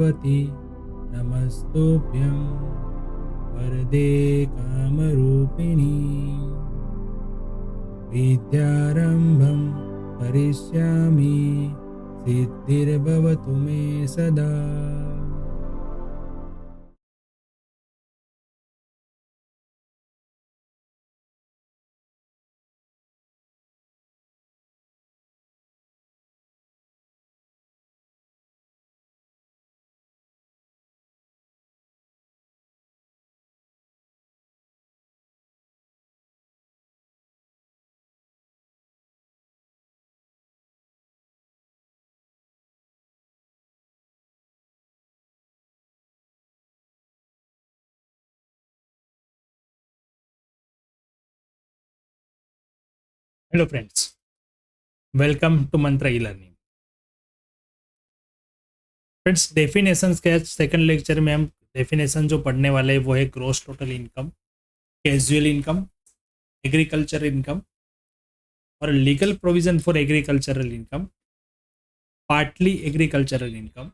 सरस्वती नमस्तुभ्यं वरदे कामरूपिणी विद्यारम्भं करिष्यामि सिद्धिर्भवतु मे सदा। Hello friends, welcome to Mantra E learning. Friends, definitions के सेकंड लेक्चर में हम डेफिनेशन जो पढ़ने वाले हैं वो है gross total income, casual income, agriculture income और legal provision for agricultural income, partly agricultural income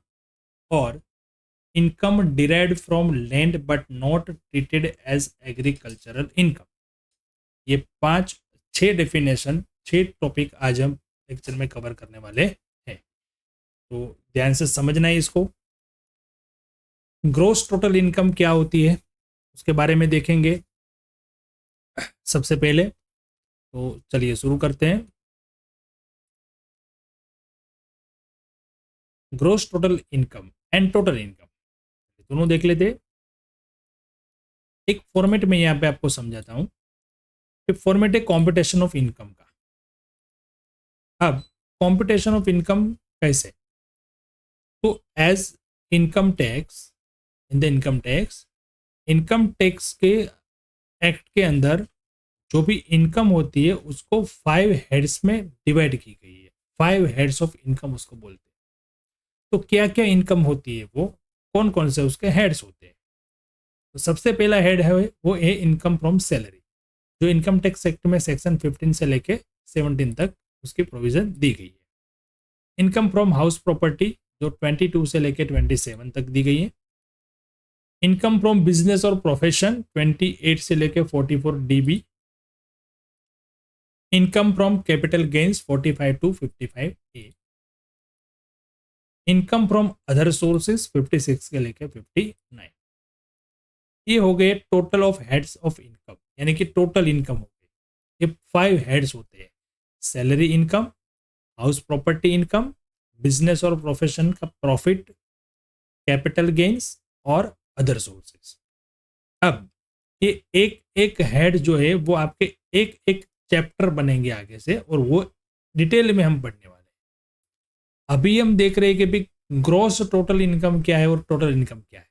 और income derived from land but not treated as agricultural income. ये 6 डेफिनेशन 6 टॉपिक आज हम लेक्चर में कवर करने वाले हैं, तो ध्यान से समझना है इसको। ग्रॉस टोटल इनकम क्या होती है उसके बारे में देखेंगे सबसे पहले, तो चलिए शुरू करते हैं। Gross total income and total income दोनों देख लेते हैं। एक फॉर्मेट में यहाँ पे आपको समझाता हूँ कि फॉर्मेट है कॉम्पिटिशन ऑफ इनकम का। अब कॉम्पिटिशन ऑफ इनकम कैसे, तो as income tax, in the income tax के एक्ट के अंदर जो भी इनकम होती है उसको 5 हेड्स में डिवाइड की गई है। 5 हेड्स ऑफ इनकम उसको बोलते हैं। तो क्या क्या इनकम होती है, वो कौन कौन से उसके हेड्स होते हैं। तो सबसे पहला हेड है वो है इनकम फ्रॉम सैलरी, जो इनकम टैक्स एक्ट में सेक्शन 15 से लेके 17 तक उसकी प्रोविजन दी गई है। इनकम फ्रॉम हाउस प्रॉपर्टी जो 22 से लेके 27 तक दी गई है। इनकम फ्रॉम बिजनेस और प्रोफेशन 28 से लेके 44 DB। Income from capital gains 45 to 55A। Income from other sources 56 के लेके 59। ये हो गए total of heads of income, यानी कि टोटल इनकम हो गई। ये 5 हेड्स होते हैं, salary income, house property income, business और प्रोफेशन का प्रॉफिट, कैपिटल गेन्स और अदर सोर्सेज। अब ये एक एक हेड जो है वो आपके एक एक चैप्टर बनेंगे आगे से, और वो डिटेल में हम पढ़ने वाले हैं। अभी हम देख रहे हैं कि भाई ग्रॉस टोटल इनकम क्या है और टोटल इनकम क्या है।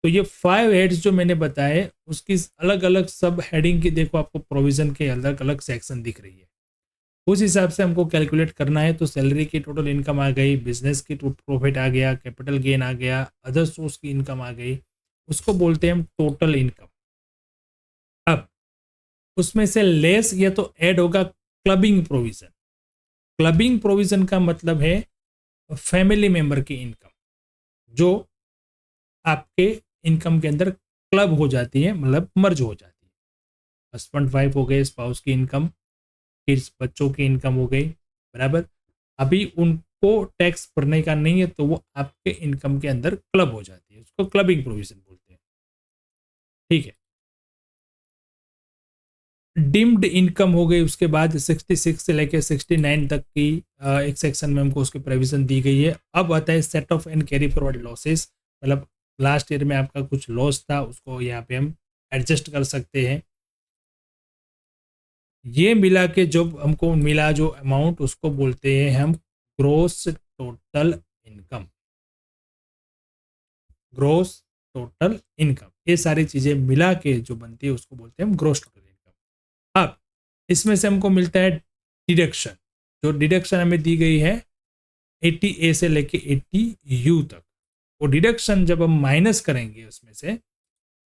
तो ये 5 हेड्स जो मैंने बताए उसकी अलग अलग सब हेडिंग की देखो आपको प्रोविजन के अलग अलग सेक्शन दिख रही है। उस हिसाब से हमको कैलकुलेट करना है। तो सैलरी की टोटल इनकम आ गई, बिजनेस की प्रॉफिट आ गया, कैपिटल गेन आ गया, अदर सोर्स की इनकम आ गई, उसको बोलते हैं हम टोटल इनकम। अब उसमें से लेस या तो ऐड होगा क्लबिंग प्रोविजन। क्लबिंग प्रोविजन का मतलब है फैमिली मेंबर की इनकम जो आपके इनकम के अंदर क्लब हो जाती है, मतलब मर्ज हो जाती है। हस्बैंड वाइफ हो गए, स्पाउस की इनकम, किड्स बच्चों की इनकम हो गई, बराबर। अभी उनको टैक्स भरने का नहीं है तो वो आपके इनकम के अंदर क्लब हो जाती है, उसको क्लबिंग प्रोविजन बोलते हैं। ठीक है। डिम्ड इनकम हो गई, उसके बाद 66 से लेकर 69 तक की एक सेक्शन में हमको उसकी प्रोविजन दी गई है। अब आता है set of and carry forward losses, मतलब लास्ट ईयर में आपका कुछ लॉस था उसको यहाँ पे हम एडजस्ट कर सकते हैं। ये मिला के जो हमको मिला जो अमाउंट उसको बोलते हैं हम gross total income. Gross total income, ये सारी चीजें मिला के जो बनती है उसको बोलते हैं हम ग्रोस टोटल इनकम। अब इसमें से हमको मिलता है डिडक्शन। जो डिडक्शन हमें दी गई है 80A से लेके 80U तक, वो डिडक्शन जब हम माइनस करेंगे उसमें से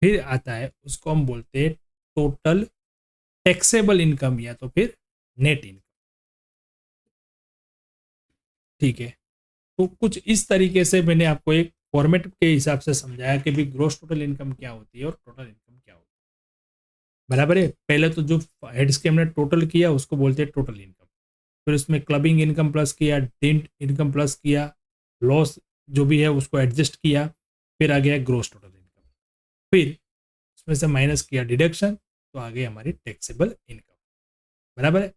फिर आता है उसको हम बोलते हैं टोटल टैक्सेबल इनकम या तो फिर नेट इनकम। ठीक है। तो कुछ इस तरीके से मैंने आपको एक फॉर्मेट के हिसाब से समझाया कि भी ग्रॉस टोटल इनकम क्या होती है और टोटल इनकम क्या होती है। बराबर है। पहले तो जो हेड्स के हमने टोटल किया उसको बोलते हैं टोटल इनकम, फिर उसमें क्लबिंग इनकम प्लस किया, डेंट इनकम प्लस किया, लॉस जो भी है उसको एडजस्ट किया, फिर आ गया ग्रॉस टोटल इनकम, फिर उसमें से माइनस किया डिडक्शन, तो आ गई हमारी टैक्सेबल इनकम। बराबर है।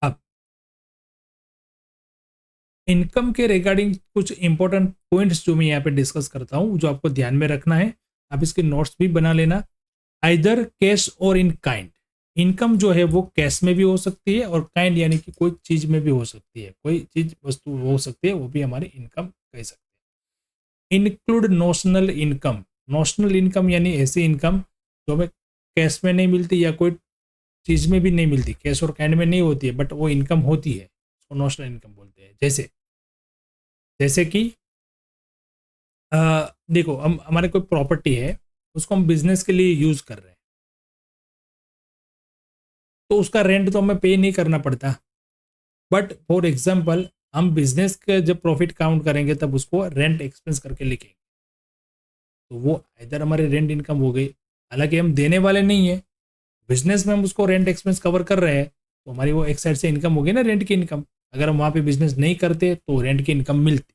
अब इनकम के रिगार्डिंग कुछ इंपॉर्टेंट पॉइंट्स जो मैं यहाँ पे डिस्कस करता हूँ, जो आपको ध्यान में रखना है, आप इसके नोट्स भी बना लेना। आइदर कैश और इन काइंड, इनकम जो है वो कैश में भी हो सकती है और काइंड यानी कि कोई चीज में भी हो सकती है, कोई चीज वस्तु हो सकती है, वो भी हमारी इनकम कह सकते हैं। Include notional income, notional income यानी ऐसी इनकम जो हमें कैश में नहीं मिलती या कोई चीज में भी नहीं मिलती, कैश और काइंड में नहीं होती है, बट वो इनकम होती है, उसको नोशनल इनकम बोलते हैं। जैसे जैसे कि देखो, हम हमारे कोई प्रॉपर्टी है, उसको हम बिजनेस के लिए यूज कर रहे हैं, तो उसका रेंट तो हमें पे नहीं करना पड़ता, बट फॉर एग्जाम्पल हम बिजनेस के जब प्रॉफिट काउंट करेंगे तब उसको रेंट एक्सपेंस करके लिखेंगे, तो वो इधर हमारी रेंट इनकम हो गई। हालांकि हम देने वाले नहीं है, बिजनेस में हम उसको रेंट एक्सपेंस कवर कर रहे हैं, तो हमारी वो एक साइड से इनकम हो गई ना, रेंट की इनकम। अगर हम वहाँ पे बिजनेस नहीं करते तो रेंट की इनकम मिलती।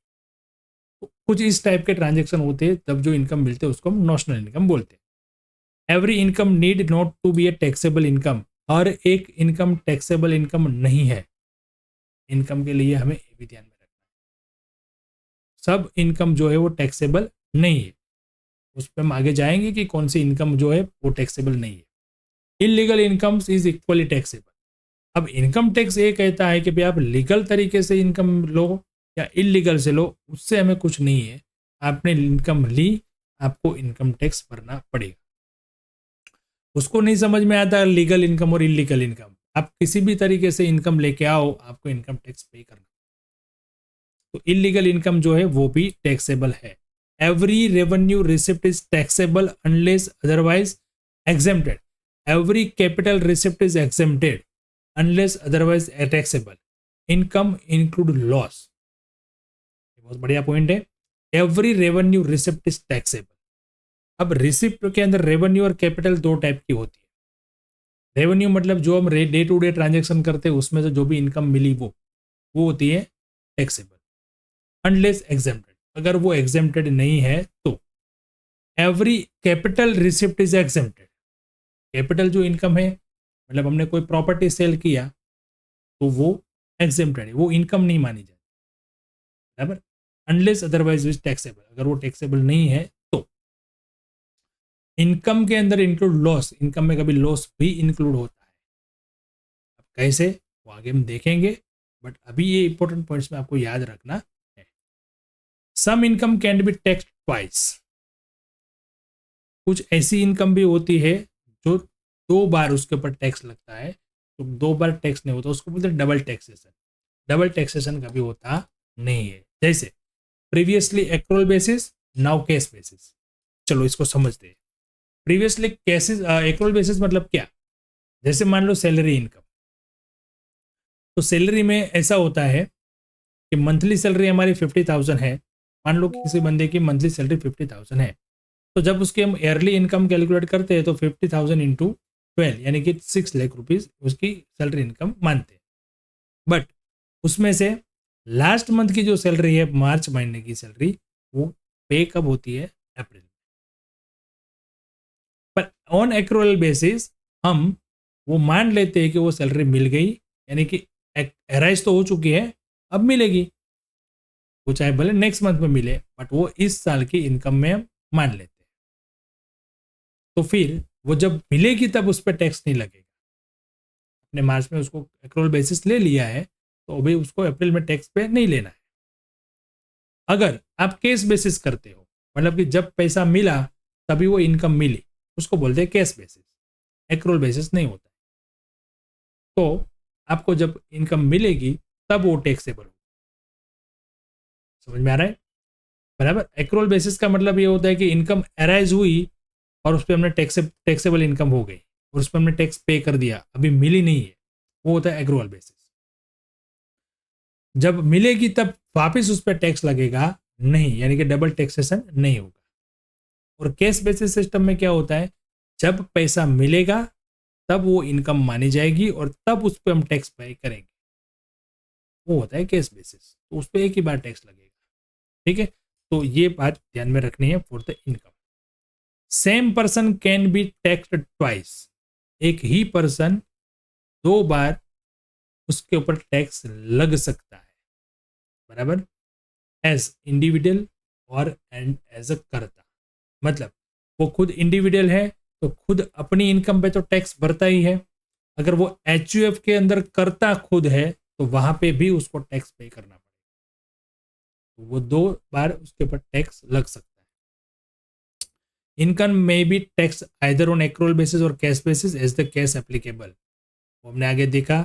तो कुछ इस टाइप के ट्रांजेक्शन होते हैं, तब जो इनकम मिलते हैं उसको हम नॉशनल इनकम बोलते हैं। Every income need not to be a taxable income, हर एक इनकम टैक्सेबल इनकम नहीं है। इनकम के लिए हमें ये भी ध्यान में रखना है, सब इनकम जो है वो टैक्सेबल नहीं है। उस पर हम आगे जाएंगे कि कौन सी इनकम जो है वो टैक्सेबल नहीं है। Illegal income is equally taxable. अब इनकम टैक्स ये कहता है कि भाई आप लीगल तरीके से इनकम लो या इलीगल से लो, उससे हमें कुछ नहीं है। आपने इनकम ली, आपको इनकम टैक्स भरना पड़ेगा। उसको नहीं समझ में आता लीगल इनकम और इलीगल इनकम, आप किसी भी तरीके से इनकम लेके आओ, आपको इनकम टैक्स पे करना। तो इलीगल इनकम जो है वो भी टैक्सेबल है। Every revenue receipt is taxable unless otherwise exempted. Every capital receipt is exempted unless otherwise taxable. Income include loss, बहुत बढ़िया पॉइंट है। Every revenue receipt is taxable. अब रिसिप्ट के अंदर रेवेन्यू और कैपिटल दो टाइप की होती है। रेवेन्यू मतलब जो हम डे टू डे ट्रांजेक्शन करते हैं उसमें से जो भी इनकम मिली वो होती है टैक्सेबल अनलेस एग्जेम्प्टेड। अगर वो एग्जेम्प्टेड नहीं है तो every capital receipt is exempted. Capital जो इनकम है, मतलब हमने कोई प्रॉपर्टी सेल किया तो वो एग्जेम्प्टेड है, वो इनकम नहीं मानी जाती। बराबर। अनलेस अदरवाइज इज टैक्सेबल, अगर वो टैक्सेबल नहीं है तो। इनकम के अंदर इंक्लूड लॉस, इनकम में कभी लॉस भी इंक्लूड होता है। अब कैसे, वो आगे हम देखेंगे, बट अभी ये इंपॉर्टेंट पॉइंट्स में आपको याद रखना है। Some income can be tax twice. कुछ ऐसी इनकम भी होती है जो दो बार उसके ऊपर टैक्स लगता है, तो दो बार टैक्स नहीं होता, उसको बोलते हैं डबल टैक्सेशन। डबल टैक्सेशन कभी होता नहीं है। जैसे previously एक्रोल basis, now cash basis. चलो इसको समझते हैं। प्रीवियसली कैसेस एक्रोल बेसिस मतलब क्या? जैसे मान लो सैलरी इनकम, तो सैलरी में ऐसा होता है कि मंथली सैलरी हमारी 50,000 है। मान लो किसी बंदे की मंथली सैलरी 50,000 है, तो जब उसकी हम ईयरली इनकम कैलकुलेट करते हैं तो 50,000 इंटू 12 यानी कि 6 लाख रुपीज उसकी सैलरी इनकम मानते हैं। बट उसमें से लास्ट मंथ की जो सैलरी है, मार्च महीने की सैलरी, वो पे कब होती है? अप्रैल। पर ऑन एक्रूअल बेसिस हम वो मान लेते हैं कि वो सैलरी मिल गई, यानी कि अराइज तो हो चुकी है, अब मिलेगी। वो चाहे भले नेक्स्ट मंथ में मिले, बट वो इस साल की इनकम में हम मान लेते हैं। तो फिर वो जब मिलेगी तब उस पर टैक्स नहीं लगेगा। अपने मार्च में उसको एक्रूअल बेसिस ले लिया है, तो अभी उसको अप्रैल में टैक्स पे नहीं लेना है। अगर आप कैश बेसिस करते हो, मतलब कि जब पैसा मिला तभी वो इनकम मिली, उसको बोलते हैं कैश बेसिस, एक्रूअल बेसिस नहीं होता है। तो आपको जब इनकम मिलेगी तब वो टैक्सेबल हो। समझ में आ रहा है? बराबर। एक्रूअल बेसिस का मतलब ये होता है कि इनकम अराइज हुई और उस पर हमने टैक्सेबल इनकम हो गई और उस पर हमने टैक्स पे कर दिया, अभी मिली नहीं है, वो होता है एक्रूअल बेसिस। जब मिलेगी तब वापस उस पर टैक्स लगेगा नहीं, यानी कि डबल टैक्सेशन नहीं होगा। और कैश बेसिस सिस्टम में क्या होता है, जब पैसा मिलेगा तब वो इनकम मानी जाएगी और तब उस पर हम टैक्स पे करेंगे, वो होता है कैश बेसिस, तो उस पर एक ही बार टैक्स लगेगा। ठीक है, तो ये बात ध्यान में रखनी है for the income. Same person can be taxed twice, एक ही पर्सन दो बार उसके ऊपर टैक्स लग सकता है, बराबर, एज इंडिविजुअल और एंड एज अ कर्ता। मतलब वो खुद इंडिविजुअल है तो खुद अपनी इनकम पे तो टैक्स भरता ही है, अगर वो एचयूएफ के अंदर कर्ता खुद है तो वहां पे भी उसको टैक्स पे करना पड़ेगा, तो वो दो बार उसके ऊपर टैक्स लग सकता है। इनकम में be tax either on accrual basis और cash basis as the case applicable, वो हमने आगे देखा।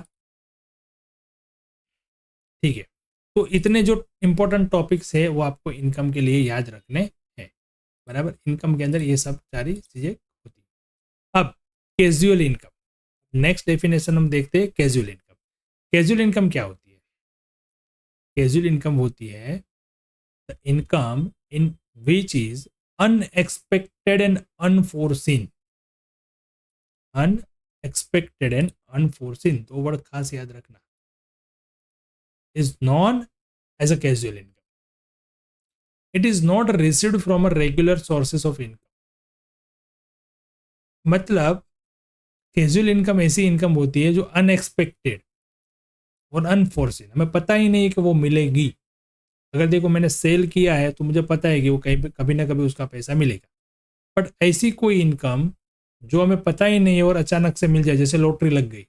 ठीक है, तो इतने जो इंपॉर्टेंट टॉपिक्स है वो आपको इनकम के लिए याद रखने हैं, बराबर। इनकम के अंदर ये सब सारी चीजें होती हैं। अब कैजुअल इनकम, नेक्स्ट डेफिनेशन हम देखते हैं कैजुअल इनकम। कैजुअल इनकम क्या होती है? कैजुअल इनकम होती है the income in which is unexpected and unforeseen. Unexpected and unforeseen, दो वर्ड खास याद रखना, is non as a casual income. It is not received from a regular sources of income. मतलब कैजुअल इनकम ऐसी income होती है जो unexpected और अनफोर्सीन, हमें पता ही नहीं है कि वो मिलेगी। अगर देखो मैंने सेल किया है तो मुझे पता है कि वो कहीं पे कभी ना कभी उसका पैसा मिलेगा, बट ऐसी कोई इनकम जो हमें पता ही नहीं है और अचानक से मिल जाए, जैसे लॉटरी लग गई,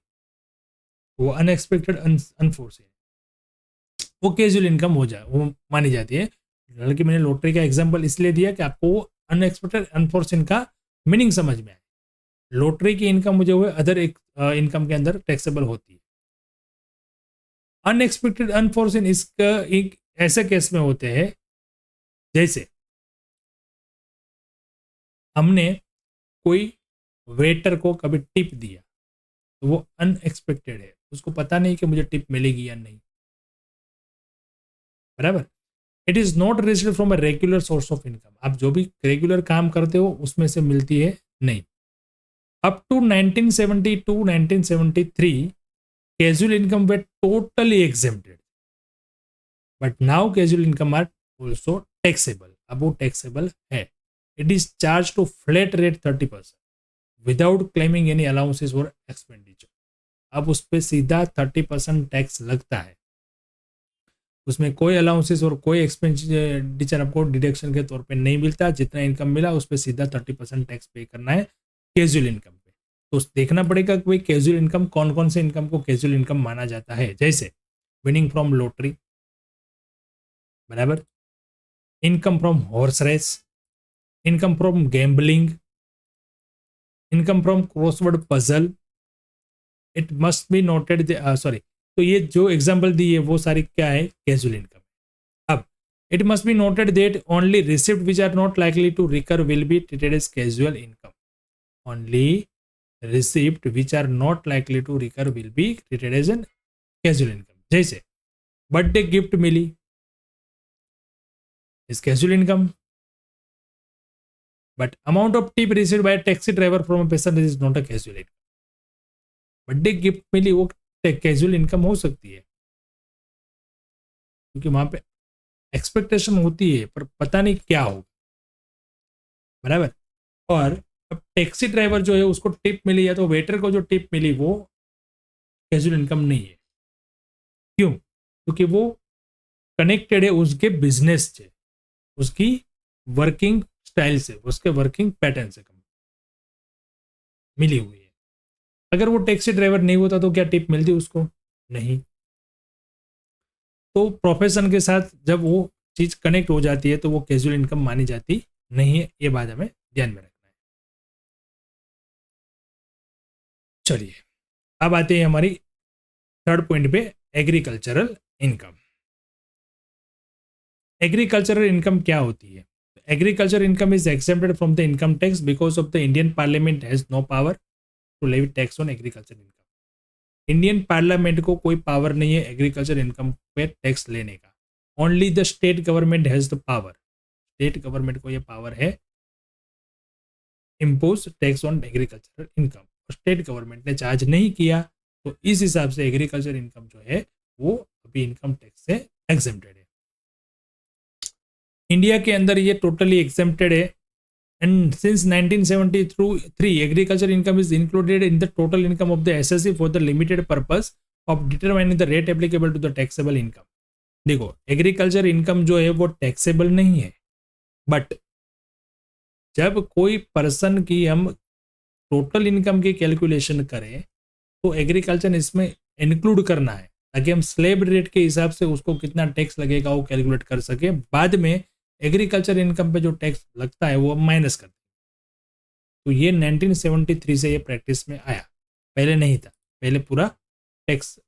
वो अनएक्सपेक्टेड अनफोर्सीन, वो कैजुअल इनकम हो जाए, वो मानी जाती है। हालांकि मैंने लॉटरी का एग्जाम्पल इसलिए दिया कि आपको अनएक्सपेक्टेड अनफोर्सीन का मीनिंग समझ में आए। लॉटरी की इनकम मुझे हुए अदर एक इनकम के अंदर टैक्सेबल होती है। अनएक्सपेक्टेड अनफोर्सीन इसका एक ऐसे केस में होते हैं जैसे हमने कोई वेटर को कभी टिप दिया, तो वो अनएक्सपेक्टेड है, उसको पता नहीं कि मुझे टिप मिलेगी या नहीं, बराबर। It is not received from a regular source of income, आप जो भी रेगुलर काम करते हो उसमें से मिलती है नहीं। अप टू 1972 1973 कैजुअल इनकम वे totally exempted, but now casual income are also taxable, अब वो टैक्सेबल है। It is charge to flat rate 30% without claiming any allowances और एक्सपेंडिचर। अब उस पर सीधा 30% टैक्स लगता है, उसमें कोई अलाउंसेस और कोई एक्सपेंडिचर आपको डिडक्शन के तौर पे नहीं मिलता। जितना इनकम मिला उस पर सीधा 30% टैक्स पे करना है कैजुअल इनकम पे। तो देखना पड़ेगा कि भाई कैजुअल इनकम कौन कौन से इनकम को कैजुअल इनकम माना जाता है, जैसे विनिंग फ्रॉम लॉटरी, बराबर, income from horse race, income from gambling, income from crossword puzzle. It must be noted, sorry, तो ये जो एग्जांपल दी है वो सारी क्या है, कैजुअल इनकम। अब it must be noted that only receipt which are not likely to recur will be treated as casual income. Only receipt which are not likely to recur will be treated as an casual income. जैसे birthday gift मिली is casual income, but amount of tip received by taxi driver from a passenger is not a casual income. Birthday gift मिली वो casual income हो सकती है, क्योंकि वहां पे एक्सपेक्टेशन होती है पर पता नहीं क्या होगा, बराबर। और अब टैक्सी ड्राइवर जो है उसको टिप मिली है, तो वेटर को जो टिप मिली वो कैजुअल इनकम नहीं है। क्यों? क्योंकि वो कनेक्टेड है उसके बिजनेस से, उसकी वर्किंग स्टाइल से, उसके वर्किंग पैटर्न से मिली हुई है। अगर वो टैक्सी ड्राइवर नहीं होता तो क्या टिप मिलती उसको? नहीं। तो प्रोफेशन के साथ जब वो चीज कनेक्ट हो जाती है तो वो कैजुअल इनकम मानी जाती नहीं है, ये बात हमें ध्यान में रखना है। चलिए अब आते हैं हमारी थर्ड पॉइंट पे, एग्रीकल्चरल इनकम। एग्रीकल्चरल इनकम क्या होती है? Agriculture income is excepted from the income tax because of the Indian parliament has no power to levy tax on agriculture income. Indian parliament को कोई पावर नहीं है agriculture income पे tax लेने का। Only the state government has the power. State government को ये power है impose tax on agriculture income. State government ने चार्ज नहीं किया तो इस हिसाब से एग्रीकल्चर इनकम जो है वो अभी इनकम टैक्स से एग्जेम्प्टेड है। इंडिया के अंदर ये टोटली एग्जेम्प्टेड है and since 1973 agriculture income is included in the total income of the SSC for the limited purpose of determining the rate applicable to the taxable income. देखो agriculture income जो है वो taxable नहीं है, but जब कोई person की हम टोटल इनकम की कैलकुलेशन करें तो एग्रीकल्चर इसमें इंक्लूड करना है ताकि हम स्लैब रेट के हिसाब से उसको कितना टैक्स लगेगा वो कैलकुलेट कर सके। बाद में एग्रीकल्चर इनकम पे जो टैक्स लगता है वो हम माइनस करते हैं। तो ये 1973 से ये प्रैक्टिस में आया, पहले नहीं था, पहले पूरा टैक्स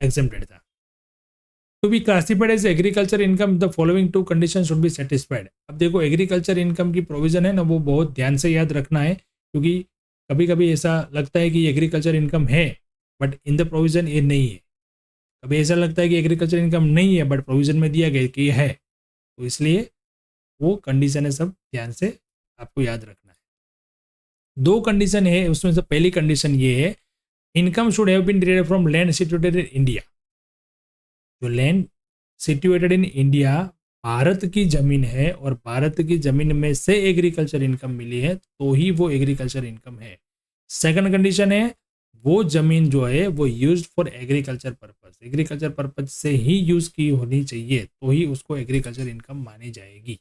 एग्जेम्प्टेड था। To be classified as agriculture income the following two condition should be satisfied. अब देखो एग्रीकल्चर इनकम की प्रोविजन है ना, वो बहुत ध्यान से याद रखना है क्योंकि कभी कभी ऐसा लगता है कि एग्रीकल्चर इनकम है बट इन द प्रोविजन ये नहीं है। कभी ऐसा लगता है कि एग्रीकल्चर इनकम नहीं है बट प्रोविजन में दिया गया कि ये है, तो इसलिए वो कंडीशन है, सब ध्यान से आपको याद रखना है। दो कंडीशन है, उसमें से पहली कंडीशन ये है income should have been derived from land situated in India. जो लैंड सिचुएटेड इन इंडिया भारत की जमीन है और भारत की जमीन में से एग्रीकल्चर इनकम मिली है तो ही वो एग्रीकल्चर इनकम है। सेकंड कंडीशन है वो जमीन जो है वो used for agriculture purpose, agriculture purpose से ही यूज की होनी चाहिए तो ही उसको एग्रीकल्चर इनकम मानी जाएगी।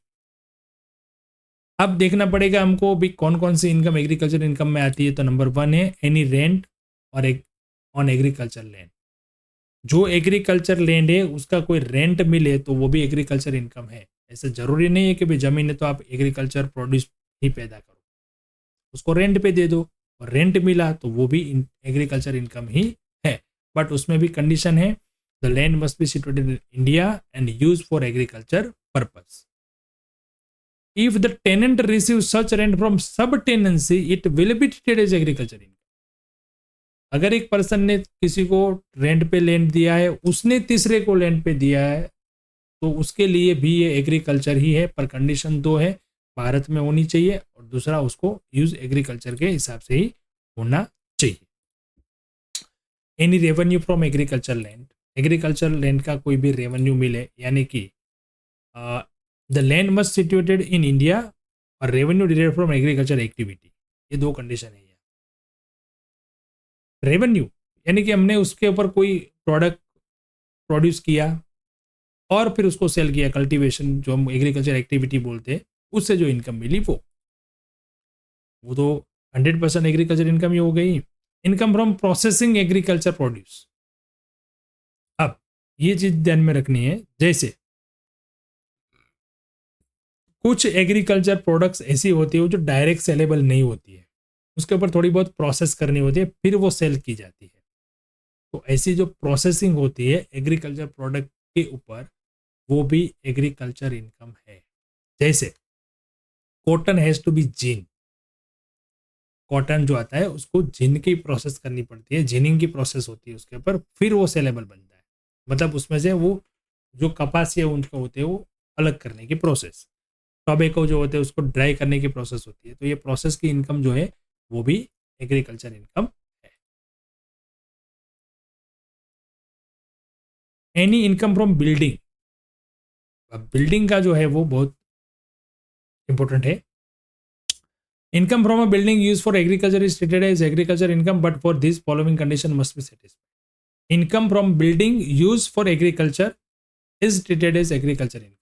अब देखना पड़ेगा हमको भी कौन कौन सी इनकम एग्रीकल्चर इनकम में आती है। तो नंबर 1 है एनी रेंट और ऑन एग्रीकल्चर लैंड। जो एग्रीकल्चर लैंड है उसका कोई रेंट मिले तो वो भी एग्रीकल्चर इनकम है। ऐसा जरूरी नहीं है कि भाई जमीन है तो आप एग्रीकल्चर प्रोड्यूस ही पैदा करो, उसको रेंट पे दे दो और रेंट मिला तो वो भी एग्रीकल्चर इनकम ही है। बट उसमें भी कंडीशन है the land must B situated in India and use for agriculture purpose. If the tenant receives such rent from subtenancy, it will be treated as agriculture income. अगर एक person ने किसी को rent पे land दिया है, उसने तीसरे को लैंड पे दिया है तो उसके लिए भी ये एग्रीकल्चर ही है, पर कंडीशन 2 है भारत में होनी चाहिए और दूसरा उसको यूज एग्रीकल्चर के हिसाब से ही होना चाहिए। Any revenue from agriculture land, agriculture land का कोई भी रेवेन्यू मिले यानी कि the land must situated in India और revenue derived from agriculture activity, ये दो कंडीशन है। रेवेन्यू यानी कि हमने उसके ऊपर कोई प्रोडक्ट प्रोड्यूस किया और फिर उसको सेल किया, कल्टीवेशन जो हम एग्रीकल्चर एक्टिविटी बोलते हैं, उससे जो इनकम मिली वो तो 100% एग्रीकल्चर इनकम ही हो गई। Income from processing agriculture produce, अब ये चीज ध्यान में रखनी है, जैसे कुछ एग्रीकल्चर प्रोडक्ट्स ऐसी होती है जो डायरेक्ट सेलेबल नहीं होती है, उसके ऊपर थोड़ी बहुत प्रोसेस करनी होती है फिर वो सेल की जाती है। तो ऐसी जो प्रोसेसिंग होती है एग्रीकल्चर प्रोडक्ट के ऊपर वो भी एग्रीकल्चर इनकम है। जैसे cotton has to be gin, cotton जो आता है उसको जिन की प्रोसेस करनी पड़ती है, जिनिंग की प्रोसेस होती है उसके ऊपर, फिर वो सेलेबल बनता है। मतलब उसमें से वो जो कपास है उनको होते हैं वो अलग करने की प्रोसेस, टोबैको जो होते हैं उसको ड्राई करने की प्रोसेस होती है। तो ये प्रोसेस की इनकम जो है वो भी एग्रीकल्चर इनकम है। एनी इनकम फ्रॉम बिल्डिंग, अब बिल्डिंग का जो है वो बहुत इंपॉर्टेंट है। Income from a building use for agriculture is treated as agriculture income but for this following condition must be satisfied. Income from building use for agriculture is treated as agriculture income.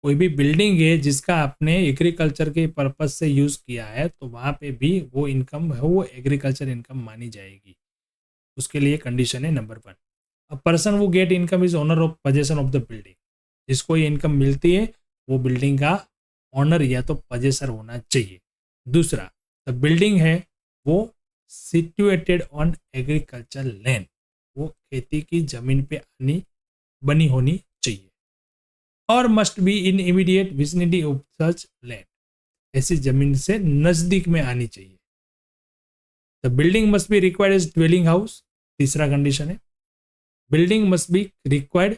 कोई भी building है जिसका आपने agriculture के purpose से use किया है तो वहां पे भी वो इनकम है वो एग्रीकल्चर इनकम मानी जाएगी। उसके लिए कंडीशन है नंबर 1, अ पर्सन वो get income is owner of possession of the building. जिसको ये इनकम मिलती है वो बिल्डिंग का ऑनर या तो पोजेसर होना चाहिए। दूसरा, द बिल्डिंग है वो सिचुएटेड ऑन एग्रीकल्चर लैंड, वो खेती की जमीन पे बनी होनी चाहिए। और must be in immediate vicinity of such land, ऐसी जमीन से नजदीक में आनी चाहिए। The building must be required as dwelling house, तीसरा कंडीशन है building must be required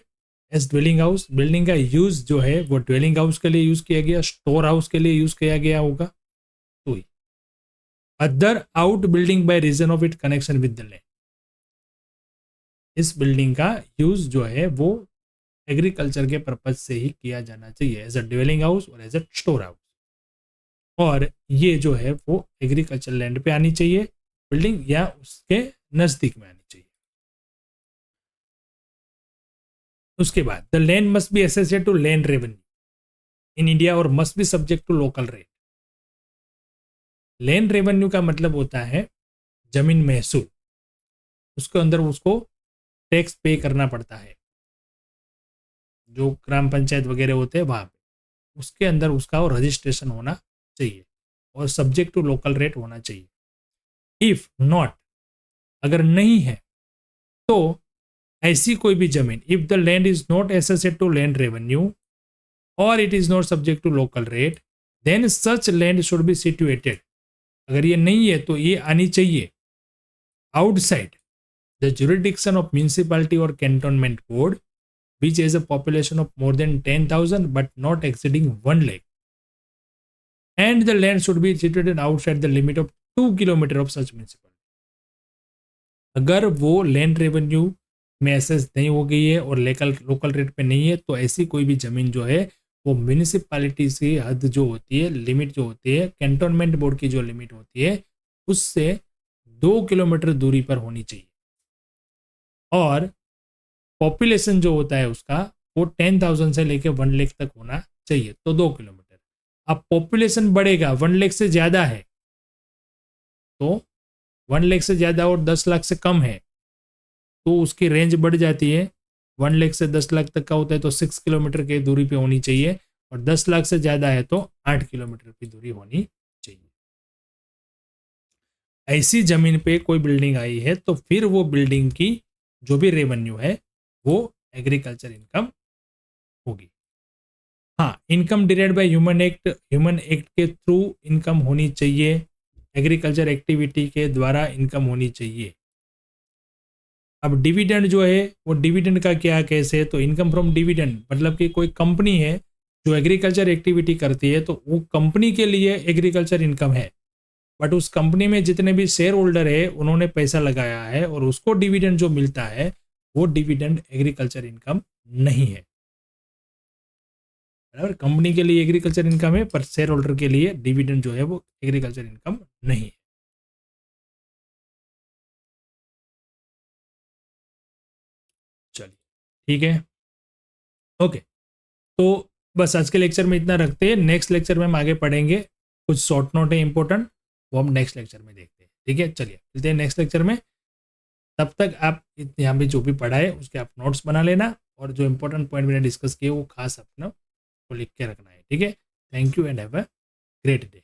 as dwelling house. Building का यूज जो है वो ड्वेलिंग हाउस के लिए यूज किया गया, स्टोर हाउस के लिए यूज किया गया होगा। तो other out building by reason of it connection with the land. इस बिल्डिंग का यूज जो है वो एग्रीकल्चर के पर्पज से ही किया जाना चाहिए, एज अ ड्वेलिंग हाउस और एज अ स्टोर हाउस। और ये जो है वो एग्रीकल्चर लैंड पे आनी चाहिए बिल्डिंग, या उसके नजदीक में आनी चाहिए। उसके बाद the land must be associated to land revenue in India और must be subject to local rate. Land revenue का मतलब होता है जमीन महसूल, उसके अंदर उसको टैक्स पे करना पड़ता है, जो ग्राम पंचायत वगैरह होते हैं वहां पे, उसके अंदर उसका रजिस्ट्रेशन होना चाहिए और सब्जेक्ट टू लोकल रेट होना चाहिए। इफ नॉट, अगर नहीं है तो ऐसी कोई भी जमीन, if the land is not associated to land revenue और it is not subject to local rate, then such land should be situated. अगर ये नहीं है तो ये आनी चाहिए outside the jurisdiction of municipality और cantonment code which has a population of more than 10,000 but not exceeding 1 lakh, and the land should be situated outside the limit of 2 kilometer of such municipality. अगर वो land revenue में assess नहीं हो गई है और local rate पे नहीं है तो ऐसी कोई भी जमीन जो है वो म्यूनिसिपैलिटी से हद जो होती है, लिमिट जो होती है, कैंटोनमेंट बोर्ड की जो लिमिट होती है उससे 2 किलोमीटर दूरी पर होनी चाहिए। और पॉपुलेशन जो होता है उसका वो 10,000 से लेके 1 लाख तक होना चाहिए, तो 2 किलोमीटर। अब पॉपुलेशन बढ़ेगा, 1 लाख से ज़्यादा है तो 1 लाख से ज़्यादा और 10 लाख से कम है तो उसकी रेंज बढ़ जाती है। 1 लाख से 10 लाख तक का होता है तो 6 किलोमीटर की दूरी पे होनी चाहिए, और 10 लाख से ज़्यादा है तो 8 किलोमीटर की दूरी होनी चाहिए। ऐसी जमीन पे कोई बिल्डिंग आई है तो फिर वो बिल्डिंग की जो भी रेवेन्यू है वो एग्रीकल्चर इनकम होगी। हाँ, income derived by human act के थ्रू इनकम होनी चाहिए, एग्रीकल्चर एक्टिविटी के द्वारा इनकम होनी चाहिए। अब डिविडेंड जो है वो डिविडेंड का क्या केस है, तो इनकम फ्रॉम डिविडेंड मतलब कि कोई कंपनी है जो एग्रीकल्चर एक्टिविटी करती है तो वो कंपनी के लिए एग्रीकल्चर इनकम है, बट उस कंपनी में जितने भी शेयर होल्डर है उन्होंने पैसा लगाया है और उसको डिविडेंड जो मिलता है वो डिविडेंड एग्रीकल्चर इनकम नहीं है। बराबर, कंपनी के लिए एग्रीकल्चर इनकम है पर शेयर होल्डर के लिए डिविडेंड जो है वो एग्रीकल्चर इनकम नहीं है। चलिए ठीक है, ओके। तो बस आज के लेक्चर में इतना रखते हैं, नेक्स्ट लेक्चर में हम आगे पढ़ेंगे, कुछ शॉर्ट नोट है इंपॉर्टेंट वो हम नेक्स्ट लेक्चर में देखते हैं। ठीक है, चलिए मिलते हैं नेक्स्ट लेक्चर में। तब तक आप यहाँ पे जो भी पढ़ा है उसके आप नोट्स बना लेना और जो इंपॉर्टेंट पॉइंट मैंने डिस्कस किए वो खास अपना को लिख के रखना है। ठीक है, thank you and have a great day.